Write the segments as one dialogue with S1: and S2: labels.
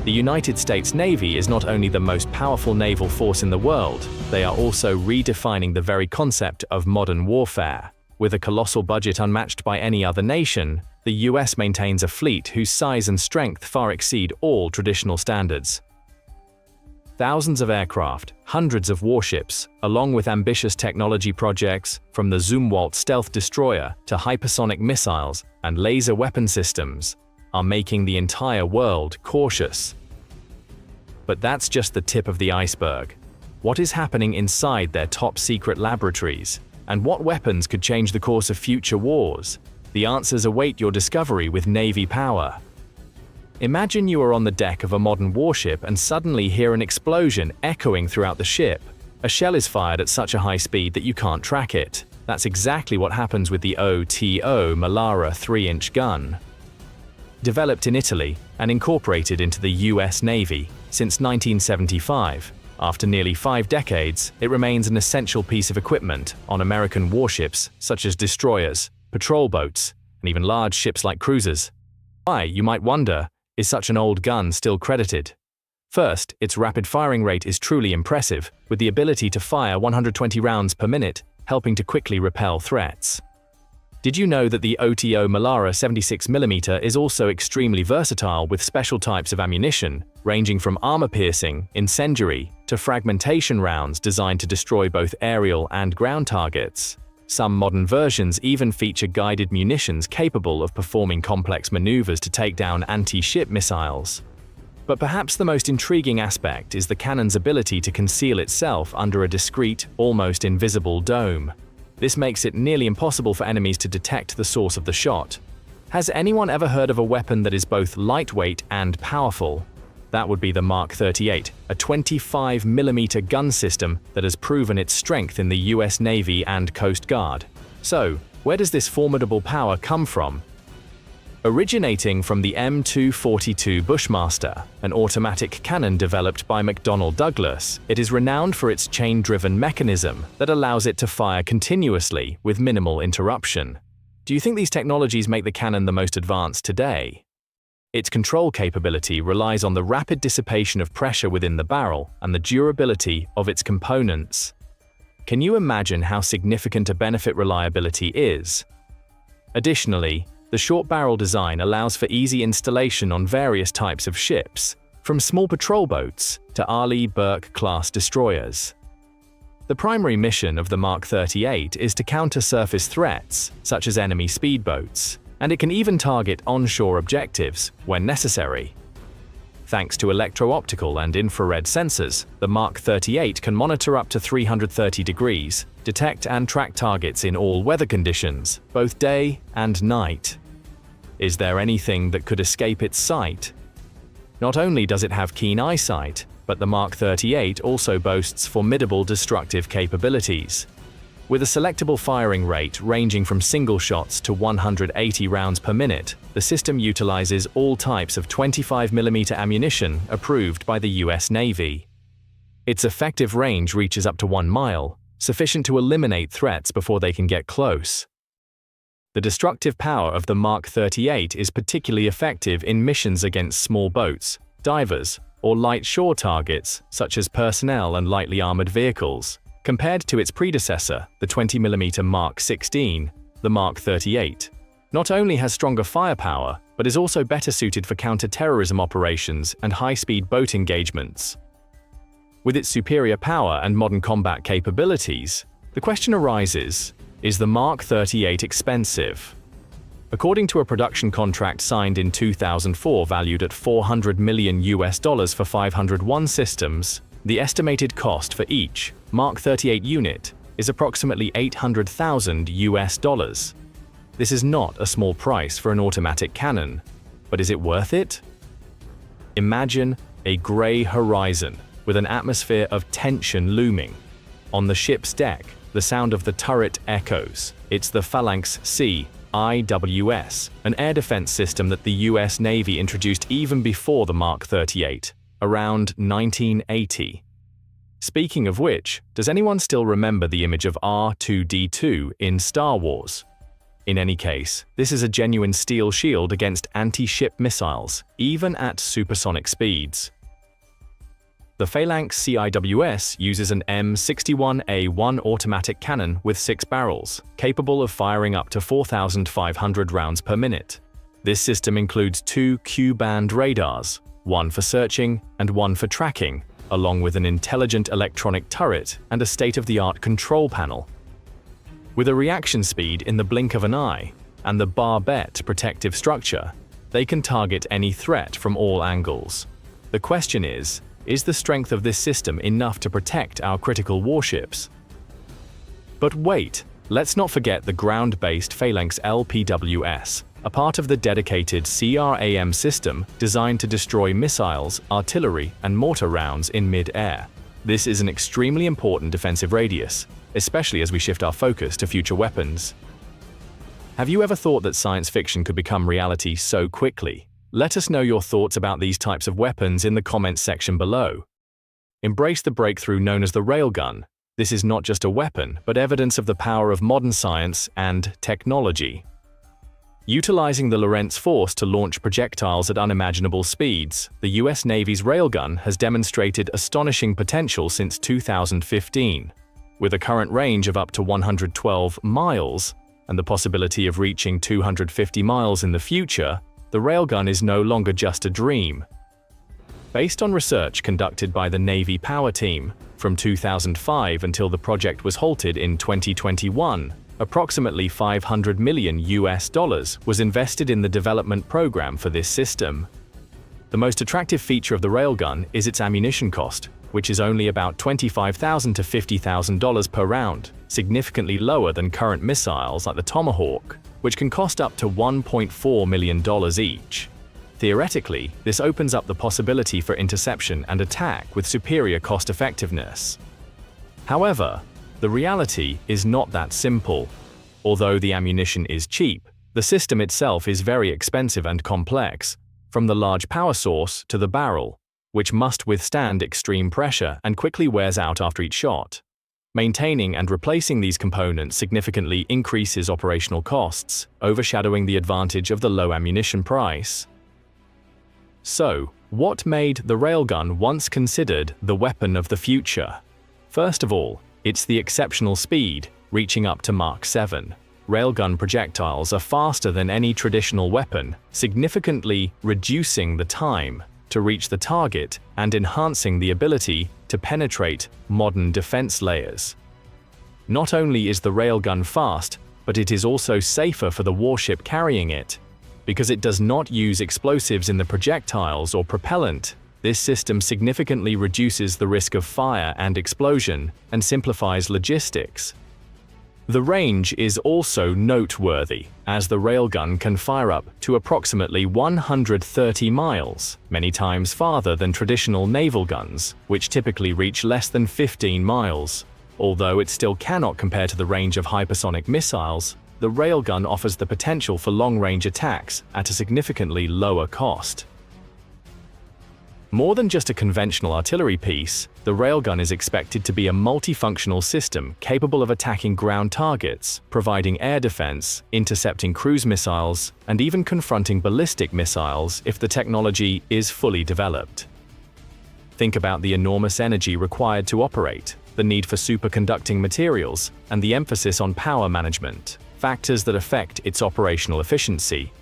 S1: The United States Navy is not only the most powerful naval force in the world, they are also redefining the very concept of modern warfare. With a colossal budget unmatched by any other nation, the US maintains a fleet whose size and strength far exceed all traditional standards. Thousands of aircraft, hundreds of warships, along with ambitious technology projects, from the Zumwalt stealth destroyer to hypersonic missiles and laser weapon systems, are making the entire world cautious. But that's just the tip of the iceberg. What is happening inside their top-secret laboratories? And what weapons could change the course of future wars? The answers await your discovery with Navy Power. Imagine you are on the deck of a modern warship and suddenly hear an explosion echoing throughout the ship. A shell is fired at such a high speed that you can't track it. That's exactly what happens with the OTO Melara 3-inch gun. Developed in Italy and incorporated into the US Navy since 1975, after nearly 5 decades, it remains an essential piece of equipment on American warships such as destroyers, patrol boats, and even large ships like cruisers. Why, you might wonder, is such an old gun still credited? First, its rapid firing rate is truly impressive, with the ability to fire 120 rounds per minute, helping to quickly repel threats. Did you know that the OTO Melara 76mm is also extremely versatile with special types of ammunition, ranging from armor-piercing, incendiary, to fragmentation rounds designed to destroy both aerial and ground targets? Some modern versions even feature guided munitions capable of performing complex maneuvers to take down anti-ship missiles. But perhaps the most intriguing aspect is the cannon's ability to conceal itself under a discreet, almost invisible dome. This makes it nearly impossible for enemies to detect the source of the shot. Has anyone ever heard of a weapon that is both lightweight and powerful? That would be the Mark 38, a 25mm gun system that has proven its strength in the US Navy and Coast Guard. So, where does this formidable power come from? Originating from the M242 Bushmaster, an automatic cannon developed by McDonnell Douglas, it is renowned for its chain-driven mechanism that allows it to fire continuously with minimal interruption. Do you think these technologies make the cannon the most advanced today? Its control capability relies on the rapid dissipation of pressure within the barrel and the durability of its components. Can you imagine how significant a benefit reliability is? Additionally, the short barrel design allows for easy installation on various types of ships, from small patrol boats to Arleigh Burke-class destroyers. The primary mission of the Mark 38 is to counter surface threats, such as enemy speedboats, and it can even target onshore objectives when necessary. Thanks to electro-optical and infrared sensors, the Mark 38 can monitor up to 330 degrees, detect and track targets in all weather conditions, both day and night. Is there anything that could escape its sight? Not only does it have keen eyesight, but the Mark 38 also boasts formidable destructive capabilities. With a selectable firing rate ranging from single shots to 180 rounds per minute, the system utilizes all types of 25mm ammunition approved by the US Navy. Its effective range reaches up to 1 mile, sufficient to eliminate threats before they can get close. The destructive power of the Mark 38 is particularly effective in missions against small boats, divers, or light shore targets such as personnel and lightly armored vehicles. Compared to its predecessor, the 20mm Mark 16, the Mark 38 not only has stronger firepower, but is also better suited for counter-terrorism operations and high-speed boat engagements. With its superior power and modern combat capabilities, the question arises, is the Mark 38 expensive? According to a production contract signed in 2004 valued at $400 million for 501 systems, the estimated cost for each Mark 38 unit is approximately $800,000. This is not a small price for an automatic cannon, but is it worth it? Imagine a gray horizon with an atmosphere of tension looming. On the ship's deck, the sound of the turret echoes. It's the Phalanx C IWS, an air defense system that the US Navy introduced even before the Mark 38, around 1980. Speaking of which, does anyone still remember the image of R2-D2 in Star Wars? In any case, this is a genuine steel shield against anti-ship missiles, even at supersonic speeds. The Phalanx CIWS uses an M61A1 automatic cannon with 6 barrels, capable of firing up to 4,500 rounds per minute. This system includes 2 Q-band radars, one for searching and one for tracking, along with an intelligent electronic turret and a state-of-the-art control panel. With a reaction speed in the blink of an eye and the barbette protective structure, they can target any threat from all angles. The question is the strength of this system enough to protect our critical warships? But wait, let's not forget the ground-based Phalanx LPWS, a part of the dedicated CRAM system designed to destroy missiles, artillery, and mortar rounds in mid-air. This is an extremely important defensive radius, especially as we shift our focus to future weapons. Have you ever thought that science fiction could become reality so quickly? Let us know your thoughts about these types of weapons in the comments section below. Embrace the breakthrough known as the railgun. This is not just a weapon, but evidence of the power of modern science and technology. Utilizing the Lorentz force to launch projectiles at unimaginable speeds, the US Navy's railgun has demonstrated astonishing potential since 2015. With a current range of up to 112 miles and the possibility of reaching 250 miles in the future, the railgun is no longer just a dream. Based on research conducted by the Navy Power Team, from 2005 until the project was halted in 2021, approximately $500 million was invested in the development program for this system. The most attractive feature of the railgun is its ammunition cost, which is only about $25,000 to $50,000 per round, significantly lower than current missiles like the Tomahawk, which can cost up to $1.4 million each. Theoretically, this opens up the possibility for interception and attack with superior cost-effectiveness. However, the reality is not that simple. Although the ammunition is cheap, the system itself is very expensive and complex, from the large power source to the barrel, which must withstand extreme pressure and quickly wears out after each shot. Maintaining and replacing these components significantly increases operational costs, overshadowing the advantage of the low ammunition price. So, what made the railgun once considered the weapon of the future? First of all, it's the exceptional speed, reaching up to Mach 7. Railgun projectiles are faster than any traditional weapon, significantly reducing the time to reach the target and enhancing the ability to penetrate modern defense layers. Not only is the railgun fast, but it is also safer for the warship carrying it. Because it does not use explosives in the projectiles or propellant, this system significantly reduces the risk of fire and explosion and simplifies logistics. The range is also noteworthy, as the railgun can fire up to approximately 130 miles, many times farther than traditional naval guns, which typically reach less than 15 miles. Although it still cannot compare to the range of hypersonic missiles, the railgun offers the potential for long-range attacks at a significantly lower cost. More than just a conventional artillery piece, the railgun is expected to be a multifunctional system capable of attacking ground targets, providing air defense, intercepting cruise missiles, and even confronting ballistic missiles if the technology is fully developed. Think about the enormous energy required to operate, the need for superconducting materials, and the emphasis on power management, factors that affect its operational efficiency.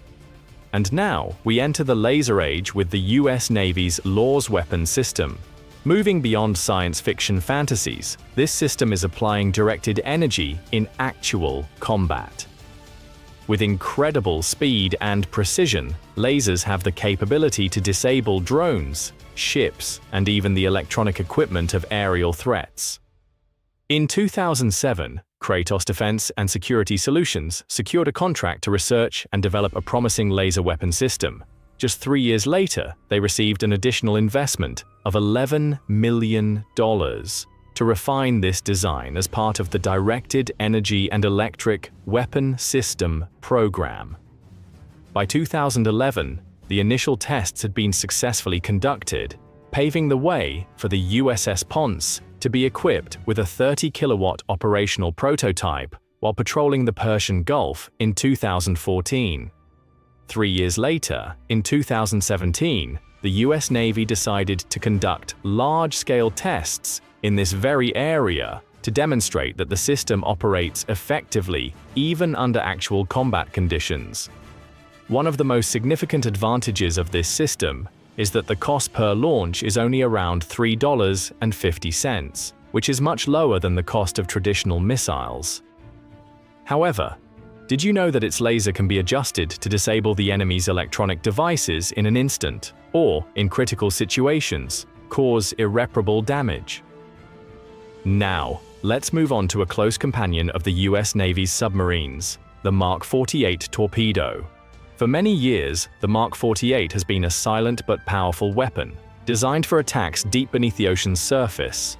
S1: And now, we enter the laser age with the US Navy's LAWS weapon system. Moving beyond science fiction fantasies, this system is applying directed energy in actual combat. With incredible speed and precision, lasers have the capability to disable drones, ships, and even the electronic equipment of aerial threats. In 2007, Kratos Defense and Security Solutions secured a contract to research and develop a promising laser weapon system. Just 3 years later, they received an additional investment of $11 million to refine this design as part of the Directed Energy and Electric Weapon System program. By 2011, the initial tests had been successfully conducted, paving the way for the USS Ponce to be equipped with a 30-kilowatt operational prototype while patrolling the Persian Gulf in 2014. 3 years later, in 2017, the US Navy decided to conduct large-scale tests in this very area to demonstrate that the system operates effectively even under actual combat conditions. One of the most significant advantages of this system is that the cost per launch is only around $3.50, which is much lower than the cost of traditional missiles. However, did you know that its laser can be adjusted to disable the enemy's electronic devices in an instant, or, in critical situations, cause irreparable damage? Now, let's move on to a close companion of the US Navy's submarines, the Mark 48 torpedo. For many years, the Mark 48 has been a silent but powerful weapon, designed for attacks deep beneath the ocean's surface.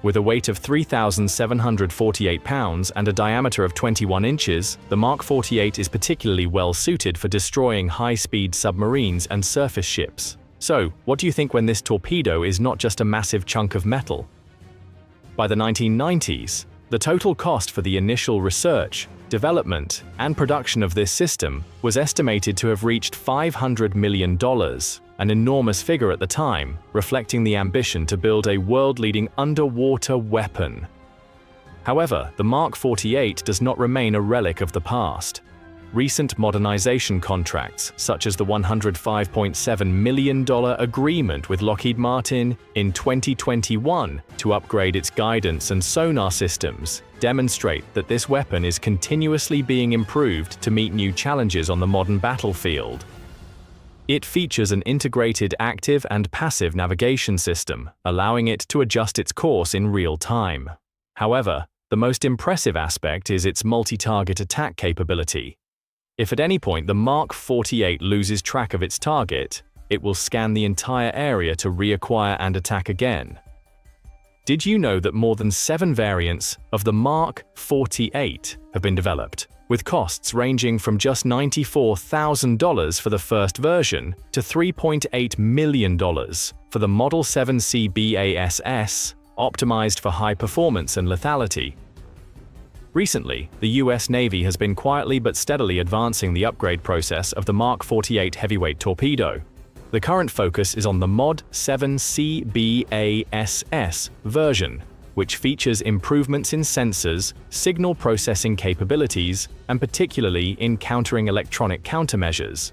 S1: With a weight of 3,748 pounds and a diameter of 21 inches, the Mark 48 is particularly well suited for destroying high-speed submarines and surface ships. So, what do you think when this torpedo is not just a massive chunk of metal? By the 1990s, the total cost for the initial research, development, and production of this system was estimated to have reached $500 million, an enormous figure at the time, reflecting the ambition to build a world-leading underwater weapon. However, the Mark 48 does not remain a relic of the past. Recent modernization contracts, such as the $105.7 million agreement with Lockheed Martin in 2021 to upgrade its guidance and sonar systems, demonstrate that this weapon is continuously being improved to meet new challenges on the modern battlefield. It features an integrated active and passive navigation system, allowing it to adjust its course in real time. However, the most impressive aspect is its multi-target attack capability. If at any point the Mark 48 loses track of its target, it will scan the entire area to reacquire and attack again. Did you know that more than 7 variants of the Mark 48 have been developed, with costs ranging from just $94,000 for the first version to $3.8 million for the Model 7C BASS, optimized for high performance and lethality? Recently, the US Navy has been quietly but steadily advancing the upgrade process of the Mark 48 heavyweight torpedo. The current focus is on the Mod 7C BASS version, which features improvements in sensors, signal processing capabilities, and particularly in countering electronic countermeasures.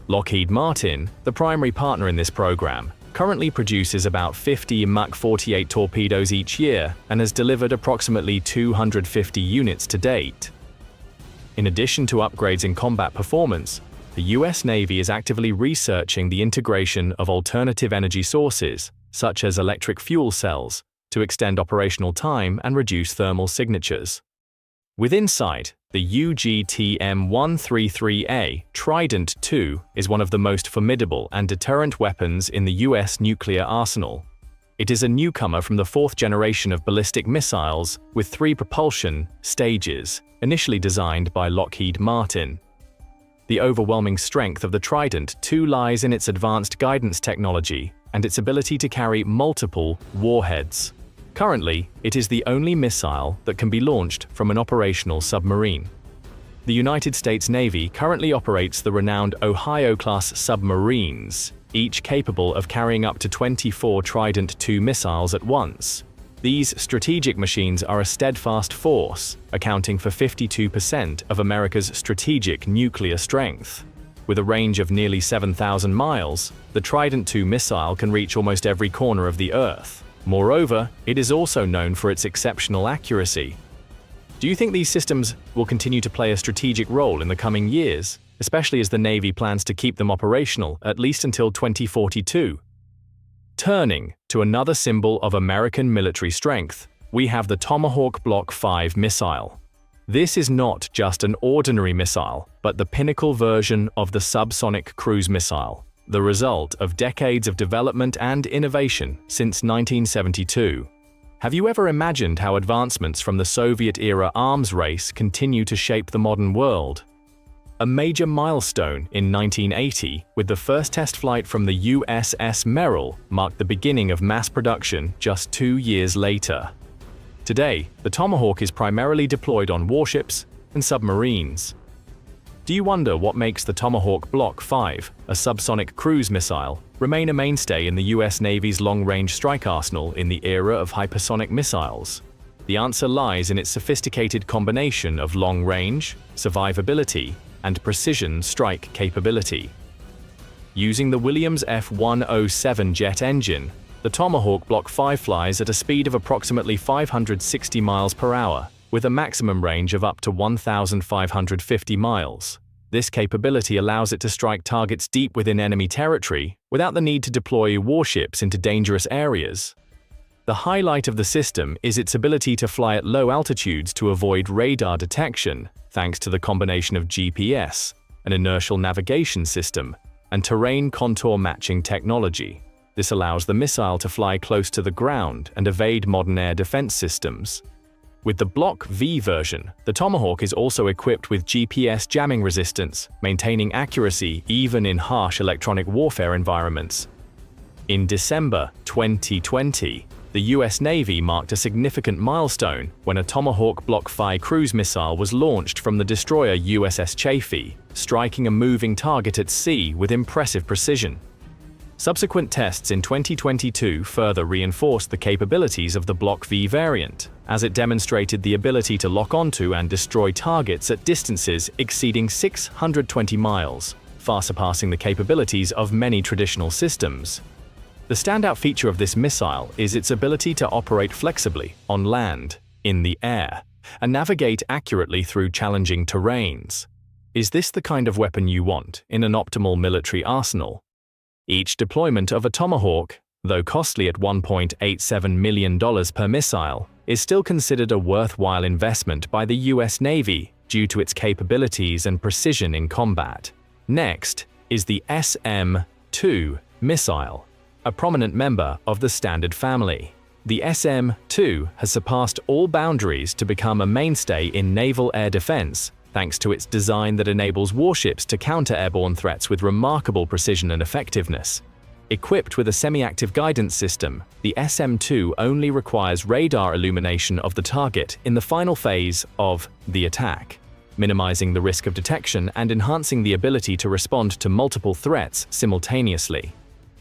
S1: Lockheed Martin, the primary partner in this program, currently produces about 50 Mark 48 torpedoes each year and has delivered approximately 250 units to date. In addition to upgrades in combat performance, the US Navy is actively researching the integration of alternative energy sources, such as electric fuel cells, to extend operational time and reduce thermal signatures. Within sight, the UGTM-133A Trident II is one of the most formidable and deterrent weapons in the US nuclear arsenal. It is a newcomer from the 4th generation of ballistic missiles with 3 propulsion stages, initially designed by Lockheed Martin. The overwhelming strength of the Trident II lies in its advanced guidance technology and its ability to carry multiple warheads. Currently, it is the only missile that can be launched from an operational submarine. The United States Navy currently operates the renowned Ohio-class submarines, each capable of carrying up to 24 Trident II missiles at once. These strategic machines are a steadfast force, accounting for 52% of America's strategic nuclear strength. With a range of nearly 7,000 miles, the Trident II missile can reach almost every corner of the Earth. Moreover, it is also known for its exceptional accuracy. Do you think these systems will continue to play a strategic role in the coming years, especially as the Navy plans to keep them operational at least until 2042? Turning to another symbol of American military strength, we have the Tomahawk Block 5 missile. This is not just an ordinary missile, but the pinnacle version of the subsonic cruise missile, the result of decades of development and innovation since 1972. Have you ever imagined how advancements from the Soviet-era arms race continue to shape the modern world? A major milestone in 1980, with the first test flight from the USS Merrill, marked the beginning of mass production just 2 years later. Today, the Tomahawk is primarily deployed on warships and submarines. Do you wonder what makes the Tomahawk Block 5, a subsonic cruise missile, remain a mainstay in the US Navy's long-range strike arsenal in the era of hypersonic missiles? The answer lies in its sophisticated combination of long-range, survivability, and precision strike capability. Using the Williams F-107 jet engine, the Tomahawk Block 5 flies at a speed of approximately 560 miles per hour, with a maximum range of up to 1,550 miles. This capability allows it to strike targets deep within enemy territory without the need to deploy warships into dangerous areas. The highlight of the system is its ability to fly at low altitudes to avoid radar detection, thanks to the combination of GPS, an inertial navigation system, and terrain contour matching technology. This allows the missile to fly close to the ground and evade modern air defense systems. With the Block V version, the Tomahawk is also equipped with GPS jamming resistance, maintaining accuracy even in harsh electronic warfare environments. In December 2020, the US Navy marked a significant milestone when a Tomahawk Block 5 cruise missile was launched from the destroyer USS Chaffee, striking a moving target at sea with impressive precision. Subsequent tests in 2022 further reinforced the capabilities of the Block V variant, as it demonstrated the ability to lock onto and destroy targets at distances exceeding 620 miles, far surpassing the capabilities of many traditional systems. The standout feature of this missile is its ability to operate flexibly on land, in the air, and navigate accurately through challenging terrains. Is this the kind of weapon you want in an optimal military arsenal? Each deployment of a Tomahawk, though costly at $1.87 million per missile, is still considered a worthwhile investment by the US Navy due to its capabilities and precision in combat. Next is the SM-2 missile, a prominent member of the Standard family. The SM-2 has surpassed all boundaries to become a mainstay in naval air defense, thanks to its design that enables warships to counter airborne threats with remarkable precision and effectiveness. Equipped with a semi-active guidance system, the SM-2 only requires radar illumination of the target in the final phase of the attack, minimizing the risk of detection and enhancing the ability to respond to multiple threats simultaneously.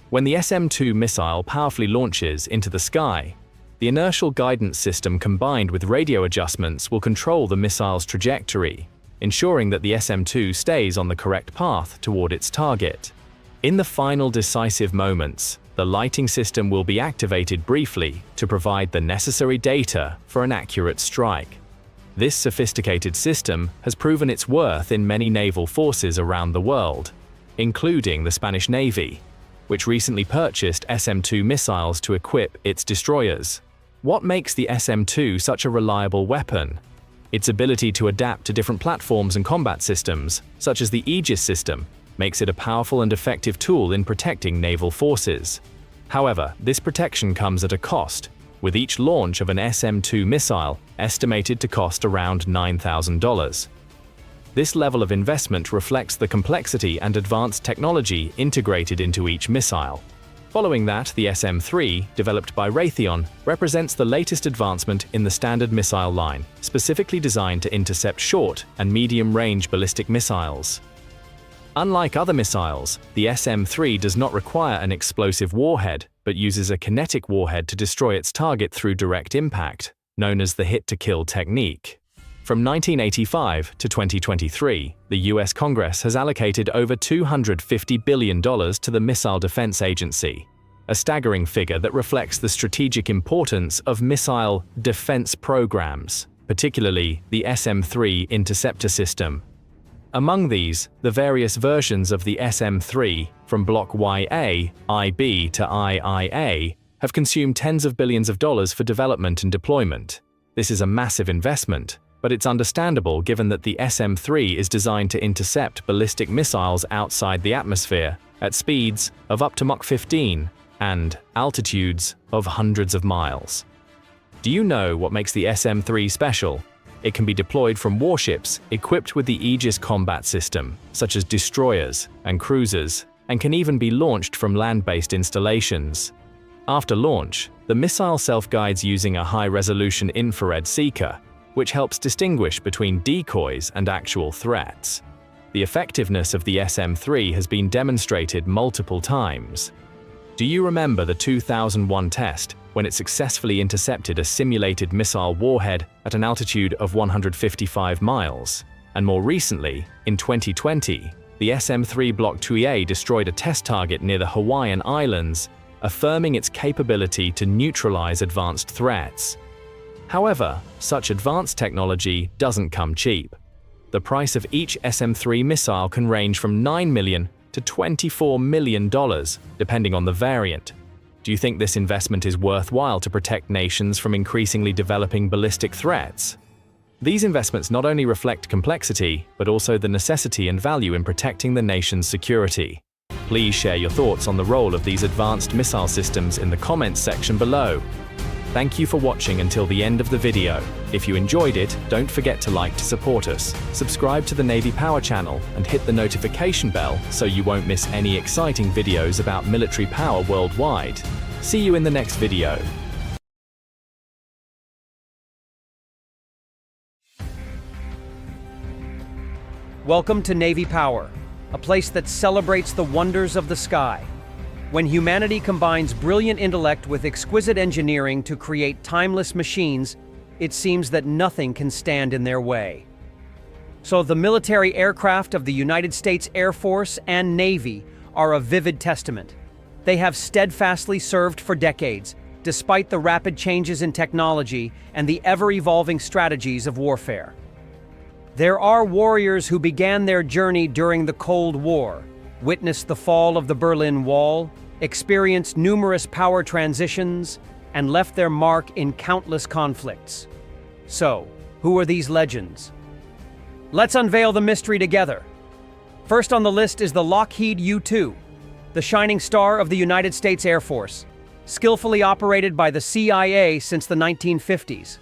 S1: When the SM-2 missile powerfully launches into the sky, the inertial guidance system combined with radio adjustments will control the missile's trajectory, ensuring that the SM-2 stays on the correct path toward its target. In the final decisive moments, the lighting system will be activated briefly to provide the necessary data for an accurate strike. This sophisticated system has proven its worth in many naval forces around the world, including the Spanish Navy, which recently purchased SM-2 missiles to equip its destroyers. What makes the SM-2 such a reliable weapon? Its ability to adapt to different platforms and combat systems, such as the Aegis system, makes it a powerful and effective tool in protecting naval forces. However, this protection comes at a cost, with each launch of an SM-2 missile estimated to cost around $9,000. This level of investment reflects the complexity and advanced technology integrated into each missile. Following that, the SM-3, developed by Raytheon, represents the latest advancement in the Standard missile line, specifically designed to intercept short and medium-range ballistic missiles. Unlike other missiles, the SM-3 does not require an explosive warhead, but uses a kinetic warhead to destroy its target through direct impact, known as the hit-to-kill technique. From 1985 to 2023, the US Congress has allocated over $250 billion to the Missile Defense Agency, a staggering figure that reflects the strategic importance of missile defense programs, particularly the SM-3 interceptor system. Among these, the various versions of the SM-3, from Block YA, IB to IIA, have consumed tens of billions of dollars for development and deployment. This is a massive investment, but it's understandable given that the SM-3 is designed to intercept ballistic missiles outside the atmosphere at speeds of up to Mach 15 and altitudes of hundreds of miles. Do you know what makes the SM-3 special? It can be deployed from warships equipped with the Aegis combat system, such as destroyers and cruisers, and can even be launched from land-based installations. After launch, the missile self-guides using a high-resolution infrared seeker, which helps distinguish between decoys and actual threats. The effectiveness of the SM-3 has been demonstrated multiple times. Do you remember the 2001 test when it successfully intercepted a simulated missile warhead at an altitude of 155 miles? And more recently, in 2020, the SM-3 Block 2A destroyed a test target near the Hawaiian Islands, affirming its capability to neutralize advanced threats. However, such advanced technology doesn't come cheap. The price of each SM-3 missile can range from $9 million to $24 million, depending on the variant. Do you think this investment is worthwhile to protect nations from increasingly developing ballistic threats? These investments not only reflect complexity, but also the necessity and value in protecting the nation's security. Please share your thoughts on the role of these advanced missile systems in the comments section below. Thank you for watching until the end of the video. If you enjoyed it, don't forget to like to support us, subscribe to the Navy Power channel, and hit the notification bell so you won't miss any exciting videos about military power worldwide. See you in the next video.
S2: Welcome to Navy Power, a place that celebrates the wonders of the sky. When humanity combines brilliant intellect with exquisite engineering to create timeless machines, it seems that nothing can stand in their way. So the military aircraft of the United States Air Force and Navy are a vivid testament. They have steadfastly served for decades, despite the rapid changes in technology and the ever-evolving strategies of warfare. There are warriors who began their journey during the Cold War, witnessed the fall of the Berlin Wall, experienced numerous power transitions, and left their mark in countless conflicts. So, who are these legends? Let's unveil the mystery together. First on the list is the Lockheed U-2, the shining star of the United States Air Force, skillfully operated by the CIA since the 1950s.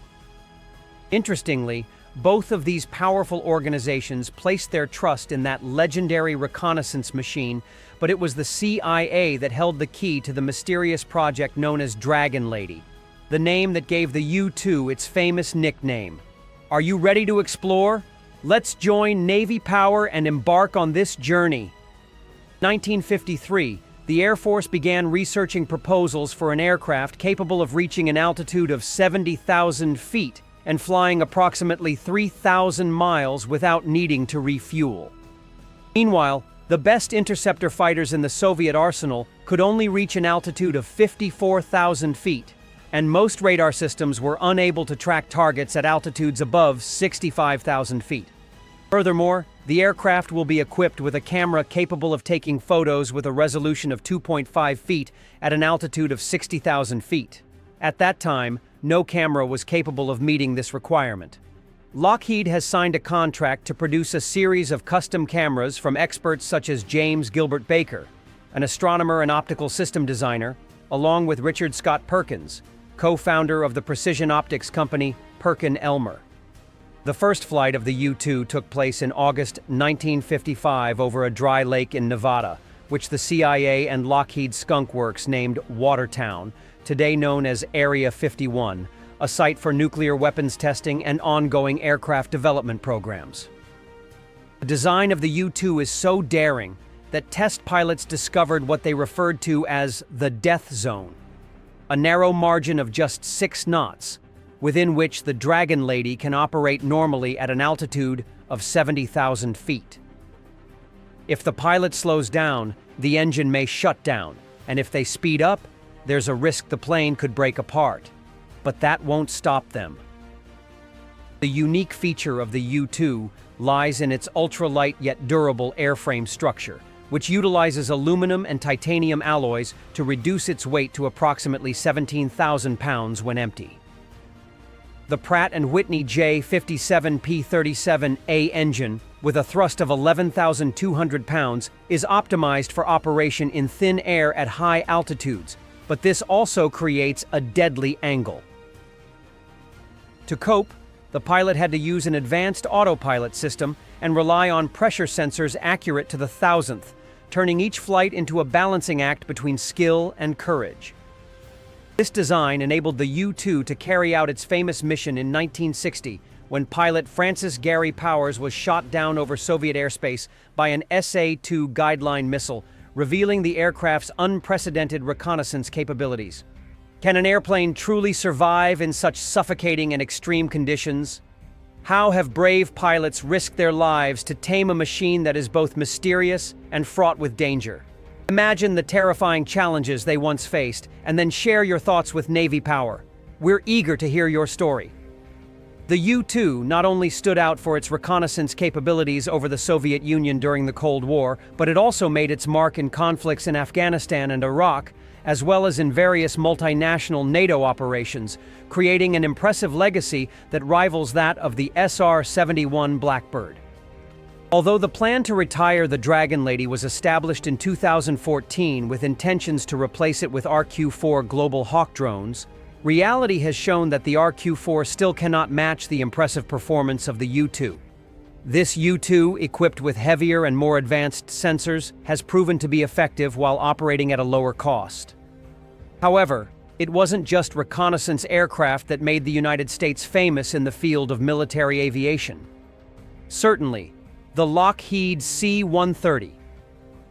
S2: Interestingly, both of these powerful organizations placed their trust in that legendary reconnaissance machine, but it was the CIA that held the key to the mysterious project known as Dragon Lady, the name that gave the U-2 its famous nickname. Are you ready to explore? Let's join Navy Power and embark on this journey. 1953, the Air Force began researching proposals for an aircraft capable of reaching an altitude of 70,000 feet and flying approximately 3,000 miles without needing to refuel. Meanwhile, the best interceptor fighters in the Soviet arsenal could only reach an altitude of 54,000 feet, and most radar systems were unable to track targets at altitudes above 65,000 feet. Furthermore, the aircraft will be equipped with a camera capable of taking photos with a resolution of 2.5 feet at an altitude of 60,000 feet. At that time, no camera was capable of meeting this requirement. Lockheed has signed a contract to produce a series of custom cameras from experts such as James Gilbert Baker, an astronomer and optical system designer, along with Richard Scott Perkins, co-founder of the precision optics company Perkin-Elmer. The first flight of the U-2 took place in August 1955 over a dry lake in Nevada, which the CIA and Lockheed Skunk Works named Watertown, today known as Area 51, a site for nuclear weapons testing and ongoing aircraft development programs. The design of the U-2 is so daring that test pilots discovered what they referred to as the death zone, a narrow margin of just 6 knots, within which the Dragon Lady can operate normally at an altitude of 70,000 feet. If the pilot slows down, the engine may shut down, and if they speed up, there's a risk the plane could break apart. But that won't stop them. The unique feature of the U-2 lies in its ultralight yet durable airframe structure, which utilizes aluminum and titanium alloys to reduce its weight to approximately 17,000 pounds when empty. The Pratt & Whitney J57P37A engine, with a thrust of 11,200 pounds, is optimized for operation in thin air at high altitudes, but this also creates a deadly angle. To cope, the pilot had to use an advanced autopilot system and rely on pressure sensors accurate to the thousandth, turning each flight into a balancing act between skill and courage. This design enabled the U-2 to carry out its famous mission in 1960, when pilot Francis Gary Powers was shot down over Soviet airspace by an SA-2 Guideline missile, revealing the aircraft's unprecedented reconnaissance capabilities. Can an airplane truly survive in such suffocating and extreme conditions? How have brave pilots risked their lives to tame a machine that is both mysterious and fraught with danger? Imagine the terrifying challenges they once faced, and then share your thoughts with Navy Power. We're eager to hear your story. The U-2 not only stood out for its reconnaissance capabilities over the Soviet Union during the Cold War, but it also made its mark in conflicts in Afghanistan and Iraq, as well as in various multinational NATO operations, creating an impressive legacy that rivals that of the SR-71 Blackbird. Although the plan to retire the Dragon Lady was established in 2014 with intentions to replace it with RQ-4 Global Hawk drones, reality has shown that the RQ-4 still cannot match the impressive performance of the U-2. This U-2, equipped with heavier and more advanced sensors, has proven to be effective while operating at a lower cost. However, it wasn't just reconnaissance aircraft that made the United States famous in the field of military aviation. Certainly, the Lockheed C-130.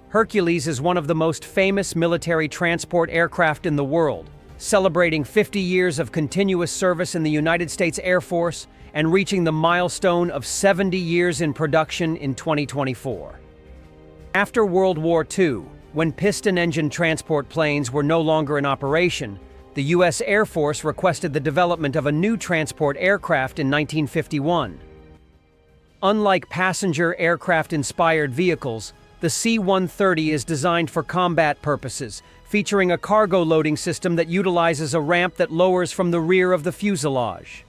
S2: Hercules is one of the most famous military transport aircraft in the world, celebrating 50 years of continuous service in the United States Air Force and reaching the milestone of 70 years in production in 2024. After World War II, when piston-engine transport planes were no longer in operation, the U.S. Air Force requested the development of a new transport aircraft in 1951. Unlike passenger aircraft-inspired vehicles, the C-130 is designed for combat purposes, featuring a cargo loading system that utilizes a ramp that lowers from the rear of the fuselage.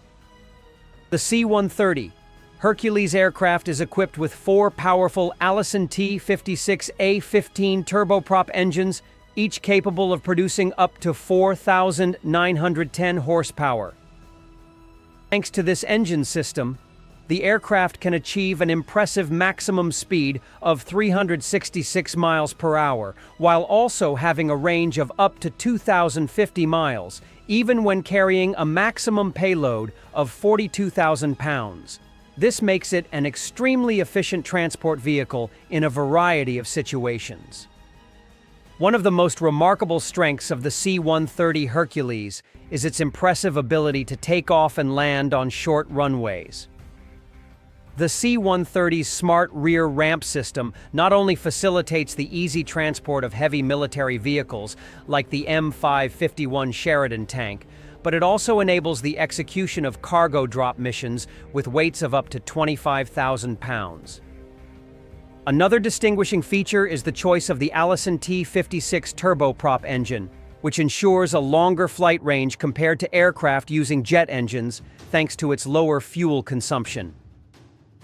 S2: The C-130 Hercules aircraft is equipped with 4 powerful Allison T-56A-15 turboprop engines, each capable of producing up to 4,910 horsepower. Thanks to this engine system, the aircraft can achieve an impressive maximum speed of 366 miles per hour, while also having a range of up to 2,050 miles, even when carrying a maximum payload of 42,000 pounds. This makes it an extremely efficient transport vehicle in a variety of situations. One of the most remarkable strengths of the C-130 Hercules is its impressive ability to take off and land on short runways. The C-130's smart rear ramp system not only facilitates the easy transport of heavy military vehicles like the M551 Sheridan tank, but it also enables the execution of cargo drop missions with weights of up to 25,000 pounds. Another distinguishing feature is the choice of the Allison T-56 turboprop engine, which ensures a longer flight range compared to aircraft using jet engines thanks to its lower fuel consumption.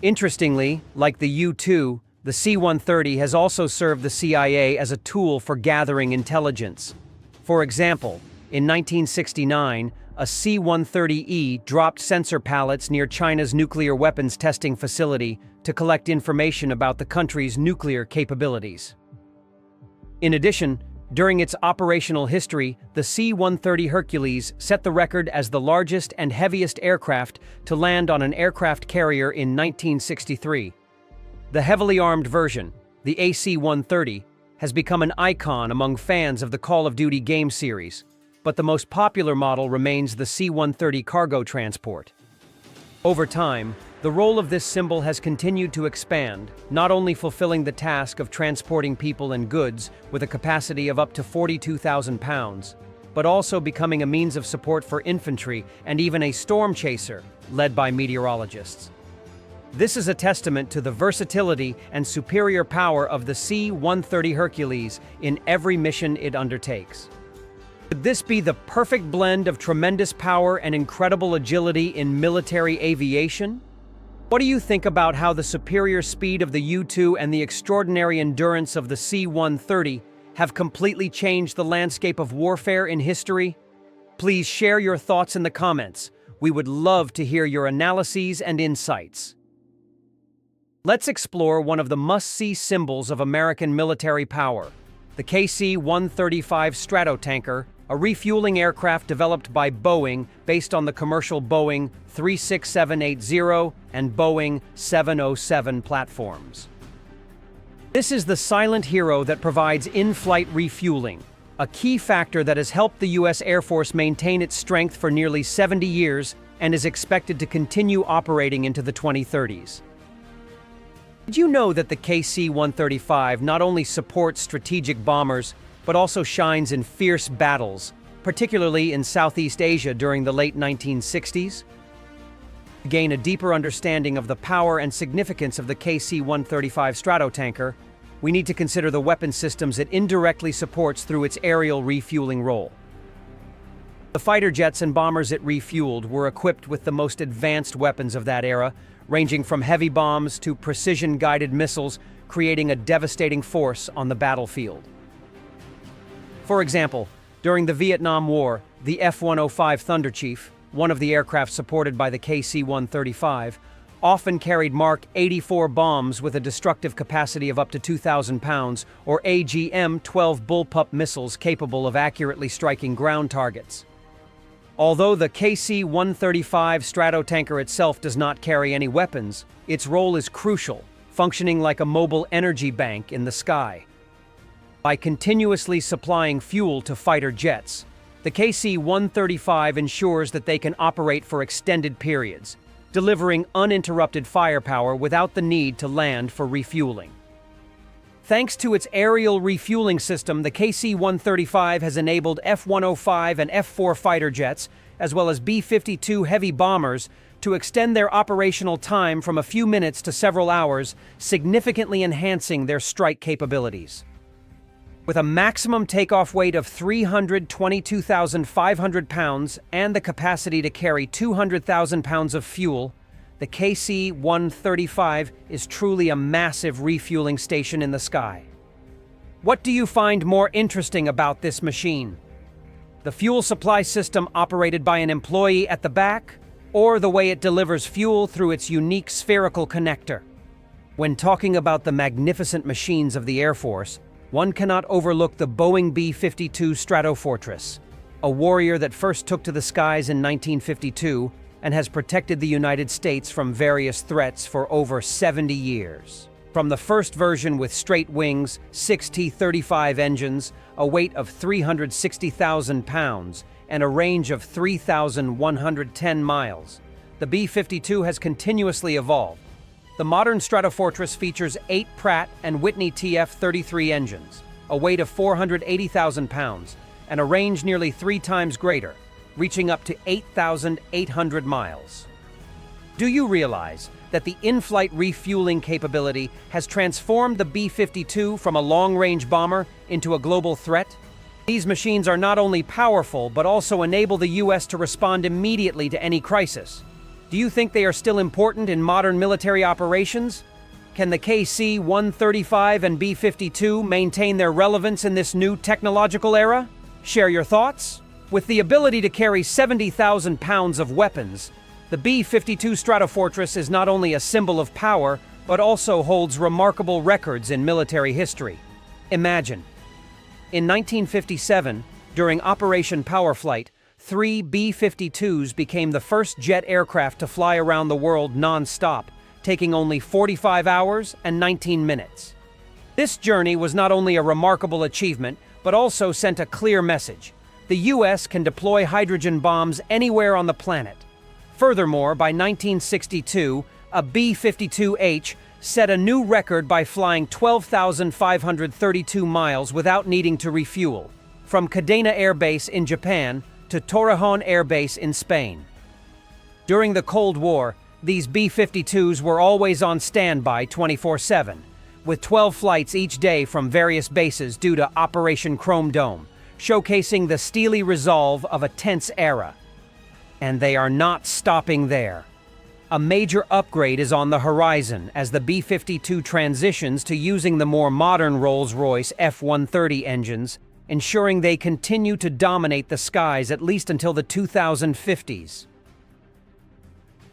S2: Interestingly, like the U-2, the C-130 has also served the CIA as a tool for gathering intelligence. For example, in 1969, a C-130E dropped sensor pallets near China's nuclear weapons testing facility to collect information about the country's nuclear capabilities. In addition, during its operational history, the C-130 Hercules set the record as the largest and heaviest aircraft to land on an aircraft carrier in 1963. The heavily armed version, the AC-130, has become an icon among fans of the Call of Duty game series, but the most popular model remains the C-130 cargo transport. Over time, the role of this symbol has continued to expand, not only fulfilling the task of transporting people and goods with a capacity of up to 42,000 pounds, but also becoming a means of support for infantry and even a storm chaser, led by meteorologists. This is a testament to the versatility and superior power of the C-130 Hercules in every mission it undertakes. Could this be the perfect blend of tremendous power and incredible agility in military aviation? What do you think about how the superior speed of the U-2 and the extraordinary endurance of the C-130 have completely changed the landscape of warfare in history? Please share your thoughts in the comments. We would love to hear your analyses and insights. Let's explore one of the must-see symbols of American military power, the KC-135 Stratotanker, a refueling aircraft developed by Boeing based on the commercial Boeing 767-80 and Boeing 707 platforms. This is the silent hero that provides in-flight refueling, a key factor that has helped the U.S. Air Force maintain its strength for nearly 70 years and is expected to continue operating into the 2030s. Did you know that the KC-135 not only supports strategic bombers, but also shines in fierce battles, particularly in Southeast Asia during the late 1960s? To gain a deeper understanding of the power and significance of the KC-135 Stratotanker, we need to consider the weapon systems it indirectly supports through its aerial refueling role. The fighter jets and bombers it refueled were equipped with the most advanced weapons of that era, ranging from heavy bombs to precision-guided missiles, creating a devastating force on the battlefield. For example, during the Vietnam War, the F-105 Thunderchief, one of the aircraft supported by the KC-135, often carried Mark 84 bombs with a destructive capacity of up to 2,000 pounds, or AGM-12 bullpup missiles capable of accurately striking ground targets. Although the KC-135 Stratotanker itself does not carry any weapons, its role is crucial, functioning like a mobile energy bank in the sky. By continuously supplying fuel to fighter jets, the KC-135 ensures that they can operate for extended periods, delivering uninterrupted firepower without the need to land for refueling. Thanks to its aerial refueling system, the KC-135 has enabled F-105 and F-4 fighter jets, as well as B-52 heavy bombers, to extend their operational time from a few minutes to several hours, significantly enhancing their strike capabilities. With a maximum takeoff weight of 322,500 pounds and the capacity to carry 200,000 pounds of fuel, the KC-135 is truly a massive refueling station in the sky. What do you find more interesting about this machine? The fuel supply system operated by an employee at the back, or the way it delivers fuel through its unique spherical connector? When talking about the magnificent machines of the Air Force, one cannot overlook the Boeing B-52 Stratofortress, a warrior that first took to the skies in 1952 and has protected the United States from various threats for over 70 years. From the first version with straight wings, 6 T-35 engines, a weight of 360,000 pounds, and a range of 3,110 miles, the B-52 has continuously evolved. The modern Stratofortress features 8 Pratt & Whitney TF-33 engines, a weight of 480,000 pounds, and a range nearly 3 times greater, reaching up to 8,800 miles. Do you realize that the in-flight refueling capability has transformed the B-52 from a long-range bomber into a global threat? These machines are not only powerful, but also enable the U.S. to respond immediately to any crisis. Do you think they are still important in modern military operations? Can the KC-135 and B-52 maintain their relevance in this new technological era? Share your thoughts. With the ability to carry 70,000 pounds of weapons, the B-52 Stratofortress is not only a symbol of power, but also holds remarkable records in military history. Imagine. In 1957, during Operation Powerflight, 3 B-52s became the first jet aircraft to fly around the world non-stop, taking only 45 hours and 19 minutes. This journey was not only a remarkable achievement, but also sent a clear message. The U.S. can deploy hydrogen bombs anywhere on the planet. Furthermore, by 1962, a B-52H set a new record by flying 12,532 miles without needing to refuel, from Cadena Air Base in Japan to Torrejon Air Base in Spain. During the Cold War, these B-52s were always on standby 24/7, with 12 flights each day from various bases due to Operation Chrome Dome, showcasing the steely resolve of a tense era. And they are not stopping there. A major upgrade is on the horizon as the B-52 transitions to using the more modern Rolls-Royce F-130 engines, ensuring they continue to dominate the skies at least until the 2050s.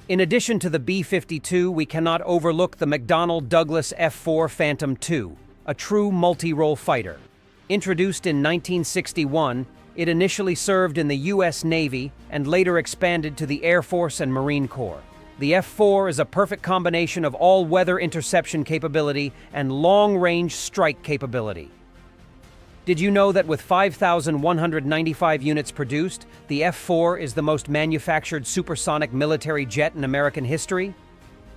S2: In addition to the B-52, we cannot overlook the McDonnell Douglas F-4 Phantom II, a true multi-role fighter. Introduced in 1961, It initially served in the U.S. Navy and later expanded to the Air Force and Marine Corps. The F-4 is a perfect combination of all-weather interception capability and long-range strike capability. Did you know that with 5,195 units produced, the F-4 is the most manufactured supersonic military jet in American history?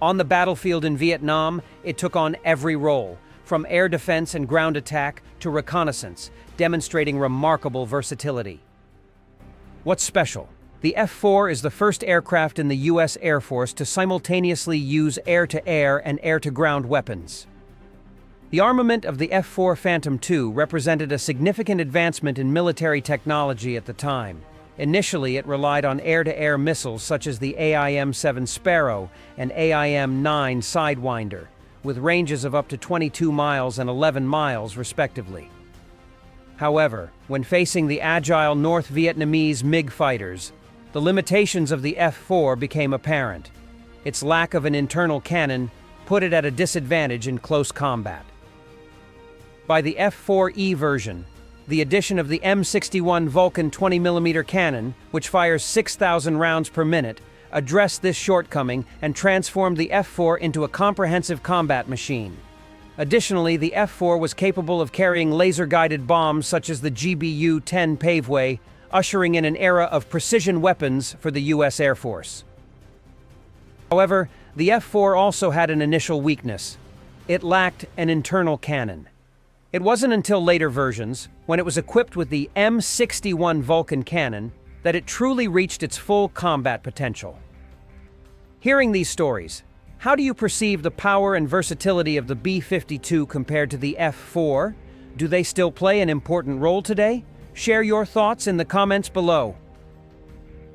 S2: On the battlefield in Vietnam, it took on every role, from air defense and ground attack to reconnaissance, demonstrating remarkable versatility. What's special? The F-4 is the first aircraft in the U.S. Air Force to simultaneously use air-to-air and air-to-ground weapons. The armament of the F-4 Phantom II represented a significant advancement in military technology at the time. Initially, it relied on air-to-air missiles such as the AIM-7 Sparrow and AIM-9 Sidewinder, with ranges of up to 22 miles and 11 miles, respectively. However, when facing the agile North Vietnamese MiG fighters, the limitations of the F-4 became apparent. Its lack of an internal cannon put it at a disadvantage in close combat. By the F-4E version, the addition of the M61 Vulcan 20mm cannon, which fires 6,000 rounds per minute, addressed this shortcoming and transformed the F-4 into a comprehensive combat machine. Additionally, the F-4 was capable of carrying laser-guided bombs such as the GBU-10 Paveway, ushering in an era of precision weapons for the U.S. Air Force. However, the F-4 also had an initial weakness. It lacked an internal cannon. It wasn't until later versions, when it was equipped with the M61 Vulcan cannon, that it truly reached its full combat potential. Hearing these stories, how do you perceive the power and versatility of the B-52 compared to the F-4? Do they still play an important role today? Share your thoughts in the comments below.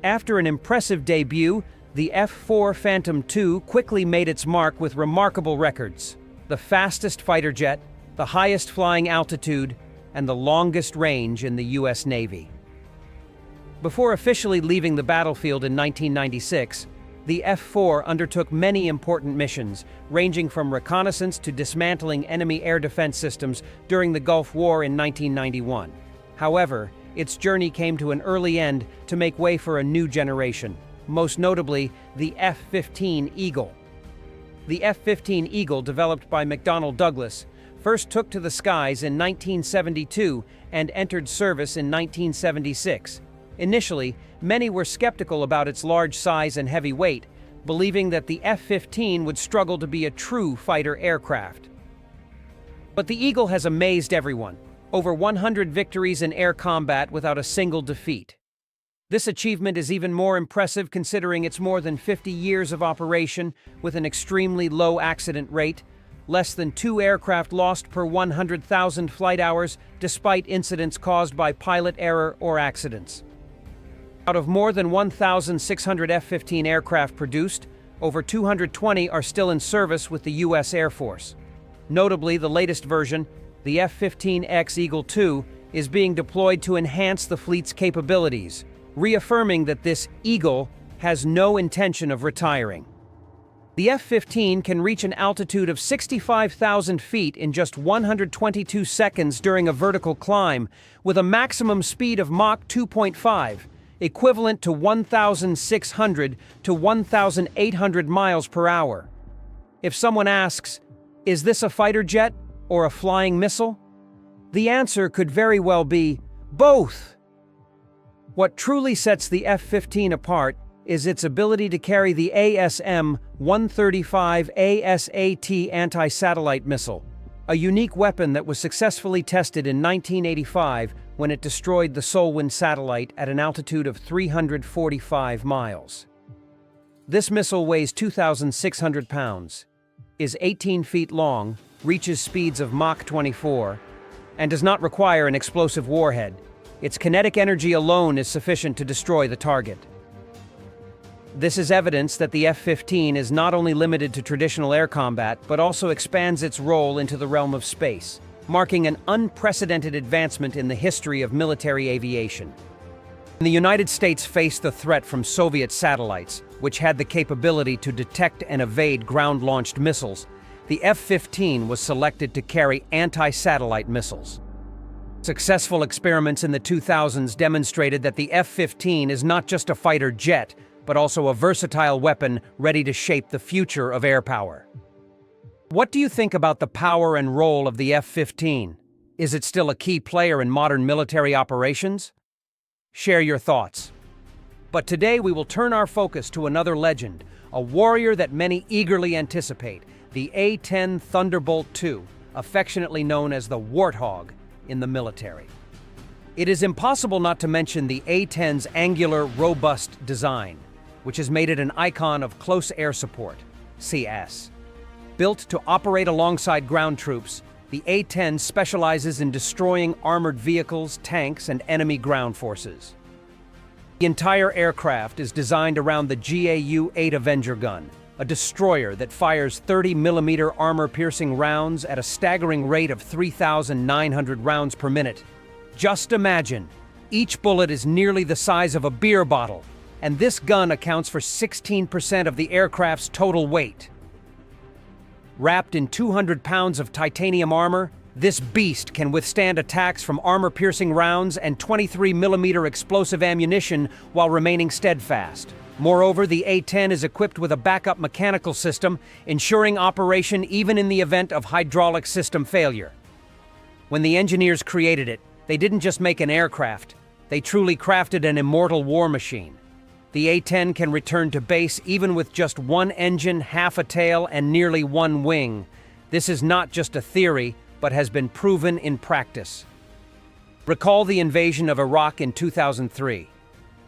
S2: After an impressive debut, the F-4 Phantom II quickly made its mark with remarkable records: the fastest fighter jet, the highest flying altitude, and the longest range in the U.S. Navy. Before officially leaving the battlefield in 1996, the F-4 undertook many important missions, ranging from reconnaissance to dismantling enemy air defense systems during the Gulf War in 1991. However, its journey came to an early end to make way for a new generation, most notably the F-15 Eagle. The F-15 Eagle, developed by McDonnell Douglas, first took to the skies in 1972 and entered service in 1976. Initially, many were skeptical about its large size and heavy weight, believing that the F-15 would struggle to be a true fighter aircraft. But the Eagle has amazed everyone. Over 100 victories in air combat without a single defeat. This achievement is even more impressive considering its more than 50 years of operation with an extremely low accident rate, less than 2 aircraft lost per 100,000 flight hours despite incidents caused by pilot error or accidents. Out of more than 1,600 F-15 aircraft produced, over 220 are still in service with the U.S. Air Force. Notably, the latest version, the F-15X Eagle II, is being deployed to enhance the fleet's capabilities, reaffirming that this Eagle has no intention of retiring. The F-15 can reach an altitude of 65,000 feet in just 122 seconds during a vertical climb, with a maximum speed of Mach 2.5, equivalent to 1,600 to 1,800 miles per hour. If someone asks, is this a fighter jet or a flying missile? The answer could very well be both. What truly sets the F-15 apart is its ability to carry the ASM-135 ASAT anti-satellite missile, a unique weapon that was successfully tested in 1985 when it destroyed the Solwind satellite at an altitude of 345 miles. This missile weighs 2,600 pounds, is 18 feet long, reaches speeds of Mach 24, and does not require an explosive warhead. Its kinetic energy alone is sufficient to destroy the target. This is evidence that the F-15 is not only limited to traditional air combat, but also expands its role into the realm of space, marking an unprecedented advancement in the history of military aviation. When the United States faced the threat from Soviet satellites, which had the capability to detect and evade ground-launched missiles, the F-15 was selected to carry anti-satellite missiles. Successful experiments in the 2000s demonstrated that the F-15 is not just a fighter jet, but also a versatile weapon ready to shape the future of air power. What do you think about the power and role of the F-15? Is it still a key player in modern military operations? Share your thoughts. But today we will turn our focus to another legend, a warrior that many eagerly anticipate, the A-10 Thunderbolt II, affectionately known as the Warthog in the military. It is impossible not to mention the A-10's angular, robust design, which has made it an icon of close air support, CS. Built to operate alongside ground troops, the A-10 specializes in destroying armored vehicles, tanks, and enemy ground forces. The entire aircraft is designed around the GAU-8 Avenger gun, a destroyer that fires 30mm armor-piercing rounds at a staggering rate of 3,900 rounds per minute. Just imagine, each bullet is nearly the size of a beer bottle, and this gun accounts for 16% of the aircraft's total weight. Wrapped in 200 pounds of titanium armor, this beast can withstand attacks from armor-piercing rounds and 23mm explosive ammunition while remaining steadfast. Moreover, the A-10 is equipped with a backup mechanical system, ensuring operation even in the event of hydraulic system failure. When the engineers created it, they didn't just make an aircraft, they truly crafted an immortal war machine. The A-10 can return to base even with just one engine, half a tail, and nearly one wing. This is not just a theory, but has been proven in practice. Recall the invasion of Iraq in 2003.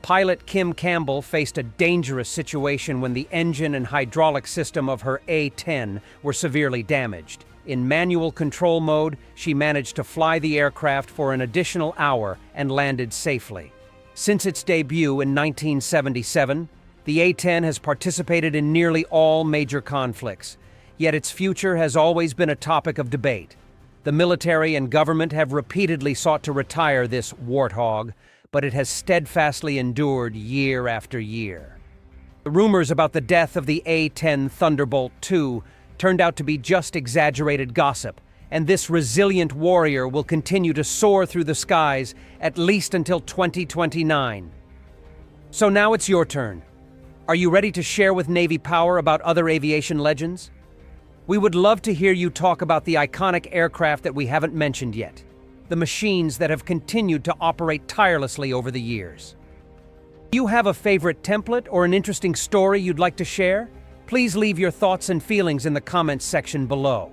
S2: Pilot Kim Campbell faced a dangerous situation when the engine and hydraulic system of her A-10 were severely damaged. In manual control mode, she managed to fly the aircraft for an additional hour and landed safely. Since its debut in 1977, the A-10 has participated in nearly all major conflicts, yet its future has always been a topic of debate. The military and government have repeatedly sought to retire this Warthog, but it has steadfastly endured year after year. The rumors about the death of the A-10 Thunderbolt II turned out to be just exaggerated gossip, and this resilient warrior will continue to soar through the skies at least until 2029. So now it's your turn. Are you ready to share with Navy Power about other aviation legends? We would love to hear you talk about the iconic aircraft that we haven't mentioned yet, the machines that have continued to operate tirelessly over the years. Do you have a favorite template or an interesting story you'd like to share? Please leave your thoughts and feelings in the comments section below.